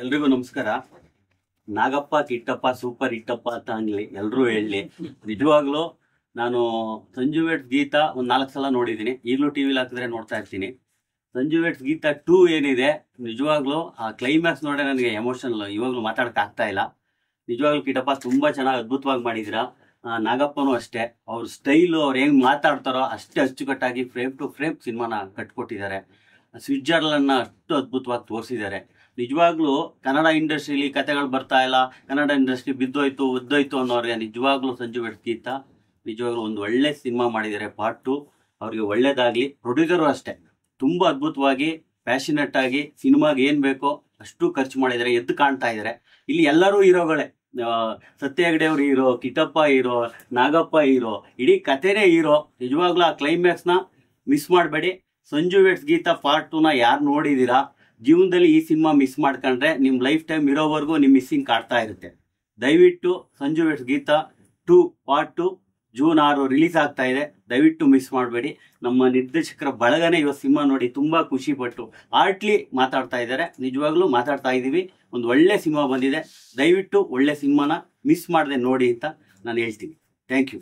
ಎಲ್ರಿಗೂ ನಮಸ್ಕಾರ. ನಾಗಪ್ಪ ಕಿಟ್ಟಪ್ಪ ಸೂಪರ್ ಹಿಟ್ಟಪ್ಪ ಅಂತ ಅನ್ಲಿ ಎಲ್ಲರೂ ಹೇಳಿ. ನಿಜವಾಗ್ಲೂ ನಾನು ಸಂಜು ವೆಟ್ಸ್ ಗೀತಾ ಒಂದು 4 ಸಲ ನೋಡಿದ್ದೀನಿ. ಈಗಲೂ ಟಿವಿಲಿ ಹಾಕಿದ್ರೆ ನೋಡ್ತಾ ಇರ್ತೀನಿ. ಸಂಜು ವೆಟ್ಸ್ ಗೀತಾ 2 ಏನಿದೆ, ನಿಜವಾಗ್ಲೂ ಆ ಕ್ಲೈಮ್ಯಾಕ್ಸ್ ನೋಡೇ ನನಗೆ ಎಮೋಷನಲ್. ಇವಾಗಲೂ ಮಾತಾಡಕ್ ಆಗ್ತಾ ಇಲ್ಲ. ನಿಜವಾಗ್ಲೂ ಕಿಟ್ಟಪ್ಪ ತುಂಬಾ ಚೆನ್ನಾಗಿ ಅದ್ಭುತವಾಗಿ ಮಾಡಿದಿರಾ. ನಾಗಪ್ಪನೂ ಅಷ್ಟೇ, ಅವ್ರ ಸ್ಟೈಲು, ಅವ್ರು ಹೆಂಗ್ ಮಾತಾಡ್ತಾರೋ ಅಷ್ಟೇ ಅಚ್ಚುಕಟ್ಟಾಗಿ ಫ್ರೇಮ್ ಟು ಫ್ರೇಮ್ ಸಿನಿಮಾನ ಕಟ್ಕೊಟ್ಟಿದ್ದಾರೆ. ಸ್ವಿಟ್ಜರ್ಲೆಂಡ್ನ ಅಷ್ಟು ಅದ್ಭುತವಾಗಿ ತೋರಿಸಿದ್ದಾರೆ. ನಿಜವಾಗ್ಲೂ ಕನ್ನಡ ಇಂಡಸ್ಟ್ರಿಲಿ ಕತೆಗಳು ಬರ್ತಾ ಇಲ್ಲ, ಕನ್ನಡ ಇಂಡಸ್ಟ್ರಿ ಬಿದ್ದೋಯ್ತು ಒದ್ದೋಯ್ತು ಅನ್ನೋರಿಗೆ ನಿಜವಾಗ್ಲೂ ಸಂಜು ವೆಟ್ಸ್ ಗೀತಾ ನಿಜವಾಗ್ಲೂ ಒಂದು ಒಳ್ಳೆ ಸಿನಿಮಾ ಮಾಡಿದ್ದಾರೆ. ಪಾರ್ಟ್ 2 ಅವ್ರಿಗೆ ಒಳ್ಳೇದಾಗ್ಲಿ. ಪ್ರೊಡ್ಯೂಸರು ಅಷ್ಟೇ ತುಂಬಾ ಅದ್ಭುತವಾಗಿ ಪ್ಯಾಷನೆಟ್ ಆಗಿ ಸಿನಿಮಾಗೆ ಏನ್ ಬೇಕೋ ಅಷ್ಟು ಖರ್ಚು ಮಾಡಿದ್ದಾರೆ, ಎದ್ದು ಕಾಣ್ತಾ ಇದ್ದಾರೆ. ಇಲ್ಲಿ ಎಲ್ಲರೂ ಹೀರೋಗಳೇ. ಸತ್ಯ ಹೆಗಡೆ ಅವ್ರ hero, Kittappa hero, Nagappa hero, ಇಡೀ ಕತೆನೇ ಹೀರೋ. ನಿಜವಾಗ್ಲೂ ಆ ಕ್ಲೈಮ್ಯಾಕ್ಸ್ ನ ಮಿಸ್ ಮಾಡಬೇಡಿ. ಸಂಜು ವೆಟ್ಸ್ ಗೀತಾ ಪಾರ್ಟ್ 2 ನ ಯಾರು ನೋಡಿದೀರಾ, ಜೀವನದಲ್ಲಿ ಈ ಸಿನಿಮಾ ಮಿಸ್ ಮಾಡ್ಕೊಂಡ್ರೆ ನಿಮ್ ಲೈಫ್ ಟೈಮ್ ಇರೋವರೆಗೂ ನಿಮ್ ಮಿಸ್ಸಿಂಗ್ ಕಾಡ್ತಾ ಇರುತ್ತೆ. ದಯವಿಟ್ಟು Sanju weds Geetha 2 part 2 June 6 release ಆಗ್ತಾ ಇದೆ. ದಯವಿಟ್ಟು ಮಿಸ್ ಮಾಡಬೇಡಿ. ನಮ್ಮ ನಿರ್ದೇಶಕರ ಬಳಗನೆ ಇವತ್ತು ಸಿನಿಮಾ ನೋಡಿ ತುಂಬಾ ಖುಷಿ ಪಟ್ಟು ಆರ್ಟ್ಲಿ ಮಾತಾಡ್ತಾ ಇದ್ದಾರೆ. ನಿಜವಾಗ್ಲೂ ಮಾತಾಡ್ತಾ ಇದೀವಿ. ಒಂದು ಒಳ್ಳೆ ಸಿನಿಮಾ ಬಂದಿದೆ. ದಯವಿಟ್ಟು ಒಳ್ಳೆ ಸಿನಿಮಾನ ಮಿಸ್ ಮಾಡದೆ ನೋಡಿ ಅಂತ ನಾನು ಹೇಳ್ತೀನಿ. Thank you.